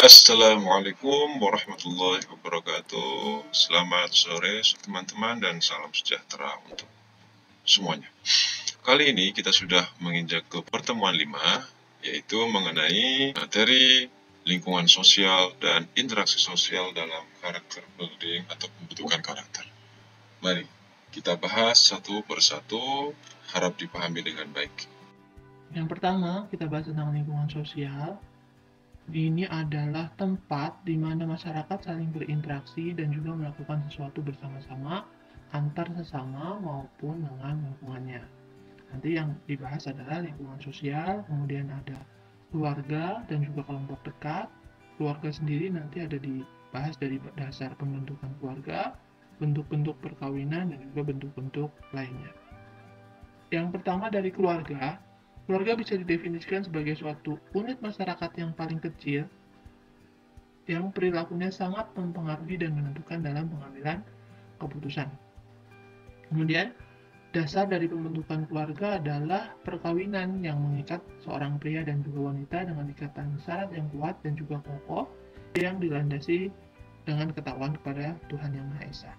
Assalamualaikum warahmatullahi wabarakatuh. Selamat sore teman-teman dan salam sejahtera untuk semuanya. Kali ini kita sudah menginjak ke pertemuan 5, yaitu mengenai materi lingkungan sosial dan interaksi sosial dalam karakter building atau pembentukan karakter. Mari kita bahas satu persatu, harap dipahami dengan baik. Yang pertama, kita bahas tentang lingkungan sosial. Ini adalah tempat di mana masyarakat saling berinteraksi dan juga melakukan sesuatu bersama-sama antar sesama maupun dengan lingkungannya. Nanti yang dibahas adalah lingkungan sosial, kemudian ada keluarga dan juga kelompok dekat. Keluarga sendiri nanti ada dibahas dari dasar pembentukan keluarga, bentuk-bentuk perkawinan, dan juga bentuk-bentuk lainnya. Yang pertama dari keluarga. Keluarga bisa didefinisikan sebagai suatu unit masyarakat yang paling kecil yang perilakunya sangat mempengaruhi dan menentukan dalam pengambilan keputusan. Kemudian, dasar dari pembentukan keluarga adalah perkawinan yang mengikat seorang pria dan juga wanita dengan ikatan syarat yang kuat dan juga kokoh yang dilandasi dengan ketakwaan kepada Tuhan Yang Maha Esa.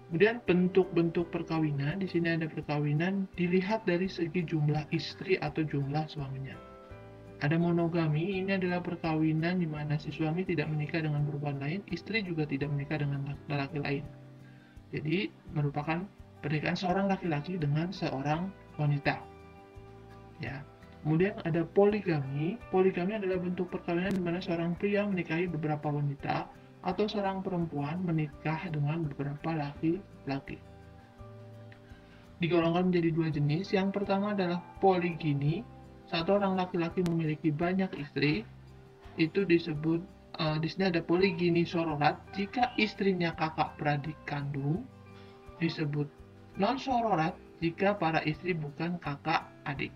Kemudian bentuk-bentuk perkawinan, di sini ada perkawinan dilihat dari segi jumlah istri atau jumlah suaminya. Ada monogami, ini adalah perkawinan di mana si suami tidak menikah dengan perempuan lain, istri juga tidak menikah dengan laki lain. Jadi merupakan pernikahan seorang laki-laki dengan seorang wanita. Ya. Kemudian ada poligami. Poligami adalah bentuk perkawinan di mana seorang pria menikahi beberapa wanita atau seorang perempuan menikah dengan beberapa laki-laki. Digolongkan menjadi dua jenis. Yang pertama adalah poligini. Satu orang laki-laki memiliki banyak istri. Itu disebut di sini ada poligini sororat. Jika istrinya kakak beradik kandung, disebut non sororat jika para istri bukan kakak adik.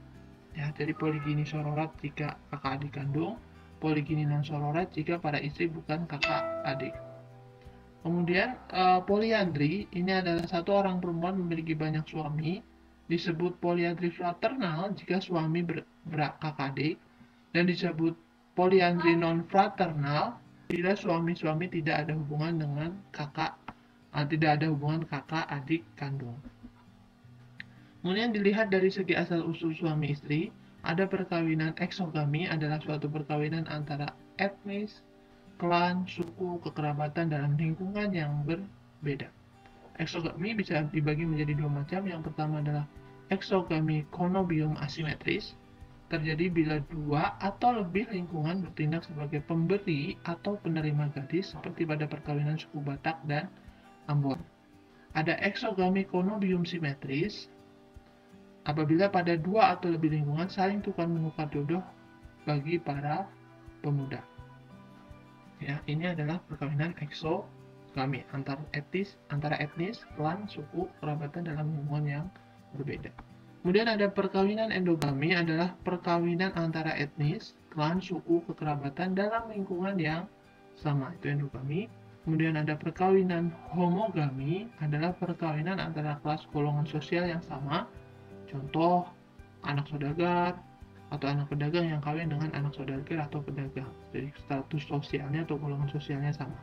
Ya, jadi poligini sororat jika kakak adik kandung, poligini non sororat jika para istri bukan kakak adik. Kemudian poliandri ini adalah satu orang perempuan memiliki banyak suami, disebut poliandri fraternal jika suami kakak adik, dan disebut poliandri non fraternal bila suami-suami tidak ada hubungan dengan tidak ada hubungan kakak adik kandung. Kemudian dilihat dari segi asal usul suami istri, ada perkawinan eksogami adalah suatu perkawinan antara etnis, klan, suku, kekerabatan dalam lingkungan yang berbeda. Eksogami bisa dibagi menjadi dua macam. Yang pertama adalah eksogami konobium asimetris, terjadi bila dua atau lebih lingkungan bertindak sebagai pemberi atau penerima gadis seperti pada perkawinan suku Batak dan Ambon. Ada eksogami konobium simetris apabila pada dua atau lebih lingkungan saling tukar menukar jodoh bagi para pemuda. Ya, ini adalah perkawinan eksogami antara etnis, klan, suku, kerabatan dalam lingkungan yang berbeda. Kemudian ada perkawinan endogami adalah perkawinan antara etnis, klan, suku, kekerabatan dalam lingkungan yang sama, itu endogami. Kemudian ada perkawinan homogami adalah perkawinan antara kelas golongan sosial yang sama. Contoh, anak saudagar atau anak pedagang yang kawin dengan anak saudagar atau pedagang. Jadi status sosialnya atau golongan sosialnya sama.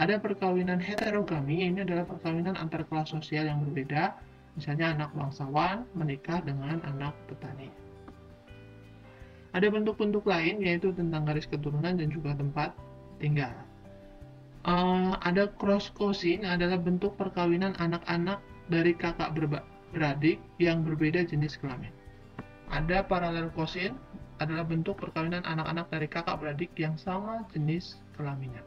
Ada perkawinan heterogami, ini adalah perkawinan antar kelas sosial yang berbeda. Misalnya anak bangsawan menikah dengan anak petani. Ada bentuk-bentuk lain yaitu tentang garis keturunan dan juga tempat tinggal. Ada cross cousin adalah bentuk perkawinan anak-anak dari kakak beradik yang berbeda jenis kelamin. Ada parallel cousin adalah bentuk perkawinan anak-anak dari kakak beradik yang sama jenis kelaminnya.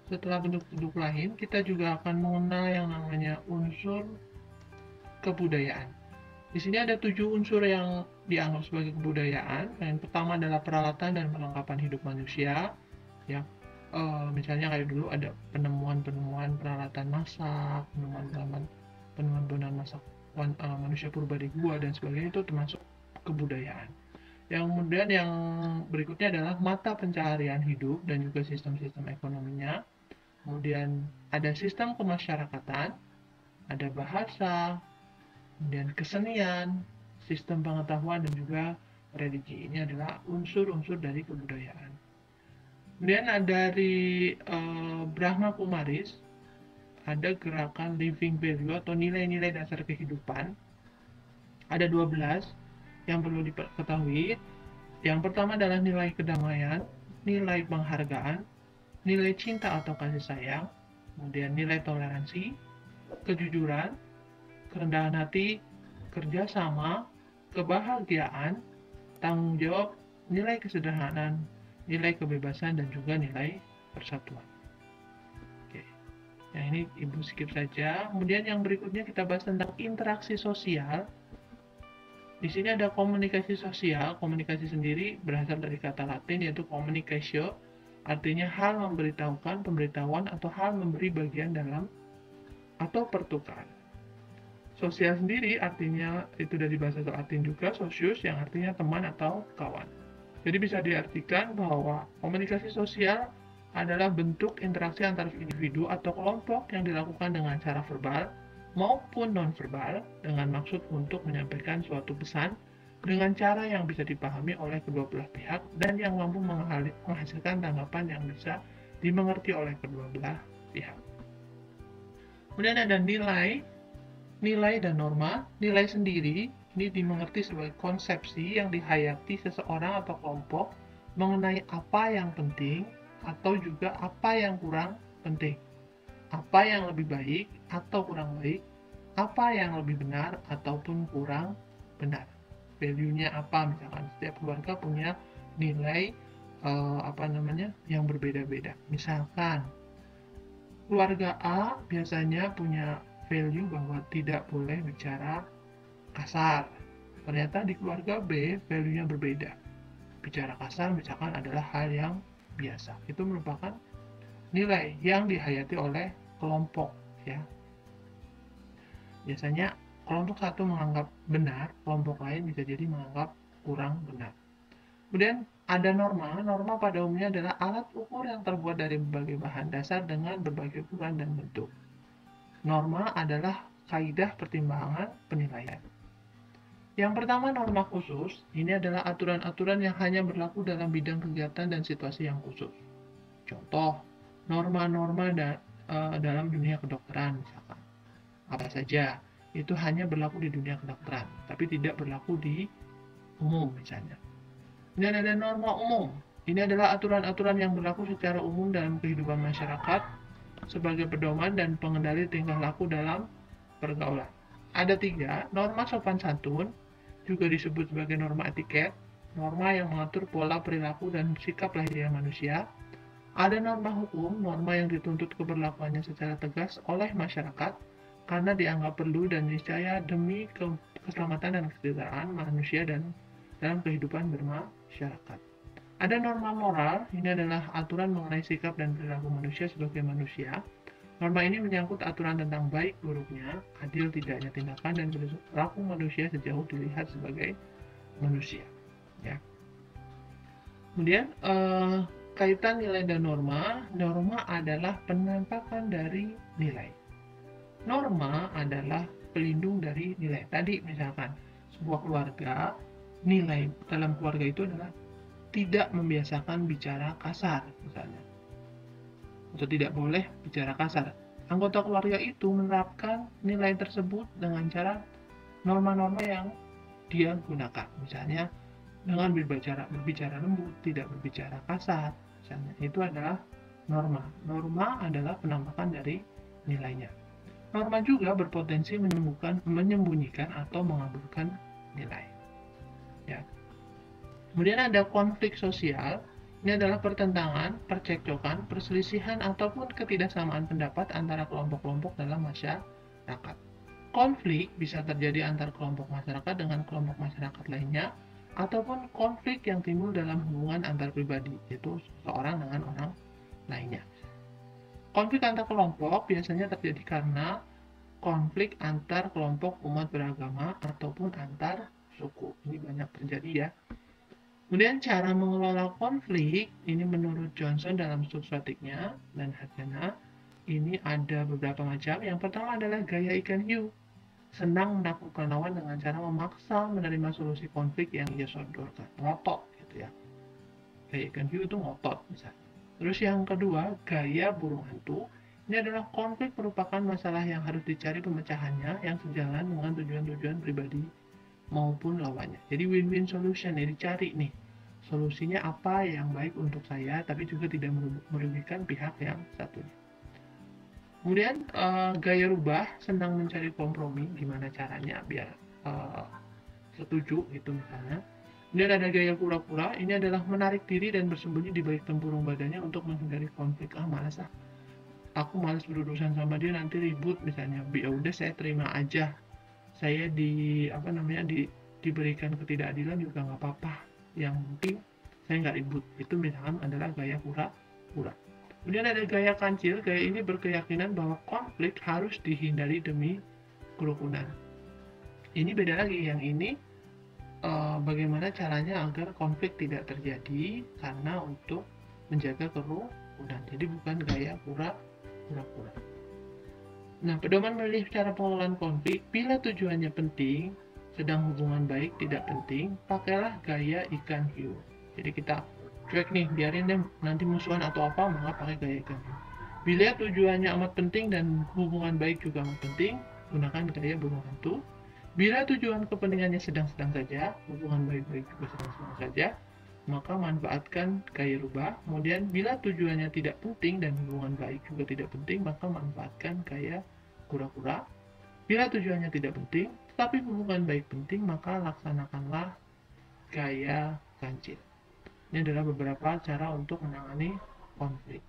Setelah bentuk-bentuk lain, kita juga akan mengenal yang namanya unsur kebudayaan. Di sini ada 7 unsur yang dianggap sebagai kebudayaan. Yang pertama adalah peralatan dan perlengkapan hidup manusia. Ya, misalnya kayak dulu ada penemuan peralatan masak, penemuan masak manusia purba di gua dan sebagainya, itu termasuk kebudayaan. Yang kemudian yang berikutnya adalah mata pencaharian hidup dan juga sistem-sistem ekonominya. Kemudian ada sistem kemasyarakatan, ada bahasa, kemudian kesenian, sistem pengetahuan, dan juga religi. Ini adalah unsur-unsur dari kebudayaan. Kemudian dari Brahma Kumaris, ada gerakan living value atau nilai-nilai dasar kehidupan. Ada 12 yang perlu diketahui. Yang pertama adalah nilai kedamaian, nilai penghargaan, nilai cinta atau kasih sayang, kemudian nilai toleransi, kejujuran, kerendahan hati, kerjasama, kebahagiaan, tanggung jawab, nilai kesederhanaan, nilai kebebasan, dan juga nilai persatuan. Oke. Yang ini Ibu skip saja. Kemudian yang berikutnya kita bahas tentang interaksi sosial. Di sini ada komunikasi sosial. Komunikasi sendiri berasal dari kata Latin yaitu communicatio, artinya hal memberitahukan, pemberitahuan, atau hal memberi bagian dalam atau pertukaran. Sosial sendiri artinya itu dari bahasa Latin juga, socius, yang artinya teman atau kawan. Jadi bisa diartikan bahwa komunikasi sosial adalah bentuk interaksi antar individu atau kelompok yang dilakukan dengan cara verbal maupun nonverbal dengan maksud untuk menyampaikan suatu pesan dengan cara yang bisa dipahami oleh kedua belah pihak dan yang mampu menghasilkan tanggapan yang bisa dimengerti oleh kedua belah pihak. Kemudian ada nilai dan norma. Nilai sendiri ini dimengerti sebagai konsepsi yang dihayati seseorang atau kelompok mengenai apa yang penting atau juga apa yang kurang penting, apa yang lebih baik atau kurang baik, apa yang lebih benar ataupun kurang benar. Value-nya apa? Misalkan setiap keluarga punya nilai yang berbeda-beda. Misalkan keluarga A biasanya punya value bahwa tidak boleh bicara kasar. Ternyata di keluarga B value-nya berbeda. Bicara kasar misalkan adalah hal yang biasa. Itu merupakan nilai yang dihayati oleh kelompok, ya. Biasanya kelompok satu menganggap benar, kelompok lain bisa jadi menganggap kurang benar. Kemudian ada norma. Norma pada umumnya adalah alat ukur yang terbuat dari berbagai bahan dasar dengan berbagai ukuran dan bentuk. Norma adalah kaidah pertimbangan penilaian. Yang pertama, norma khusus. Ini adalah aturan-aturan yang hanya berlaku dalam bidang kegiatan dan situasi yang khusus. Contoh, norma-norma dalam dunia kedokteran misalkan. Apa saja, itu hanya berlaku di dunia kedokteran, tapi tidak berlaku di umum misalnya. Kemudian ada norma umum. Ini adalah aturan-aturan yang berlaku secara umum dalam kehidupan masyarakat sebagai pedoman dan pengendali tingkah laku dalam pergaulan. Ada 3, norma sopan santun, juga disebut sebagai norma etiket, norma yang mengatur pola perilaku dan sikap lahiriah manusia. Ada norma hukum, norma yang dituntut keberlakuannya secara tegas oleh masyarakat karena dianggap perlu dan niscaya demi keselamatan dan kesejahteraan manusia dan dalam kehidupan bermasyarakat. Ada norma moral, ini adalah aturan mengenai sikap dan perilaku manusia sebagai manusia. Norma ini menyangkut aturan tentang baik buruknya, adil tidaknya tindakan, dan perilaku manusia sejauh dilihat sebagai manusia. Ya. Kemudian kaitan nilai dan norma. Norma adalah penampakan dari nilai. Norma adalah pelindung dari nilai. Tadi misalkan sebuah keluarga, nilai dalam keluarga itu adalah tidak membiasakan bicara kasar misalnya, atau tidak boleh bicara kasar. Anggota keluarga itu menerapkan nilai tersebut dengan cara norma-norma yang dia gunakan. Misalnya dengan berbicara lembut, tidak berbicara kasar. Misalnya itu adalah norma. Norma adalah penampakan dari nilainya. Norma juga berpotensi menyembunyikan atau mengaburkan nilai. Ya. Kemudian ada konflik sosial. Ini adalah pertentangan, percekcokan, perselisihan, ataupun ketidaksamaan pendapat antara kelompok-kelompok dalam masyarakat. Konflik bisa terjadi antar kelompok masyarakat dengan kelompok masyarakat lainnya, ataupun konflik yang timbul dalam hubungan antar pribadi, yaitu seorang dengan orang lainnya. Konflik antar kelompok biasanya terjadi karena konflik antar kelompok umat beragama ataupun antar suku. Ini banyak terjadi ya. Kemudian cara mengelola konflik, ini menurut Johnson dalam substratiknya dan Harjana, ini ada beberapa macam. Yang pertama adalah gaya ikan hiu. senang menaklukkan lawan dengan cara memaksa menerima solusi konflik yang ia sodorkan, ngotot gitu ya. Gaya ikan hiu itu ngotot misalnya. Terus yang kedua, gaya burung hantu. Ini adalah konflik merupakan masalah yang harus dicari pemecahannya yang sejalan dengan tujuan-tujuan pribadi maupun lawannya. Jadi win-win solution ya, dicari nih solusinya apa yang baik untuk saya tapi juga tidak merugikan pihak yang satunya. Kemudian gaya rubah, senang mencari kompromi, gimana caranya biar setuju gitu misalnya. Kemudian ada gaya pura-pura, ini adalah menarik diri dan bersembunyi di balik tempurung badannya untuk menghindari konflik. Malas aku malas berurusan sama dia, nanti ribut misalnya. Ya udah saya terima aja, saya diberikan ketidakadilan juga nggak apa-apa, yang penting saya nggak ribut. Itu misalkan adalah gaya pura-pura. Kemudian ada gaya kancil. Gaya ini berkeyakinan bahwa konflik harus dihindari demi kerukunan. Ini beda lagi, yang ini bagaimana caranya agar konflik tidak terjadi karena untuk menjaga kerukunan. Jadi bukan gaya pura-pura. Nah, pedoman memilih cara pengelolaan konflik. Bila tujuannya penting, sedang hubungan baik tidak penting, pakailah gaya ikan hiu. Jadi kita cuek nih, biarin deh nanti musuhan atau apa, maka pakai gaya ikan hiu. Bila tujuannya amat penting dan hubungan baik juga amat penting, gunakan gaya burung hantu. Bila tujuan kepentingannya sedang-sedang saja, hubungan baik-baik juga sedang-sedang saja, maka manfaatkan gaya rubah. Kemudian bila tujuannya tidak penting dan hubungan baik juga tidak penting, maka manfaatkan gaya pura-pura. Bila tujuannya tidak penting tetapi hubungan baik penting, maka laksanakanlah gaya kancil. Ini adalah beberapa cara untuk menangani konflik.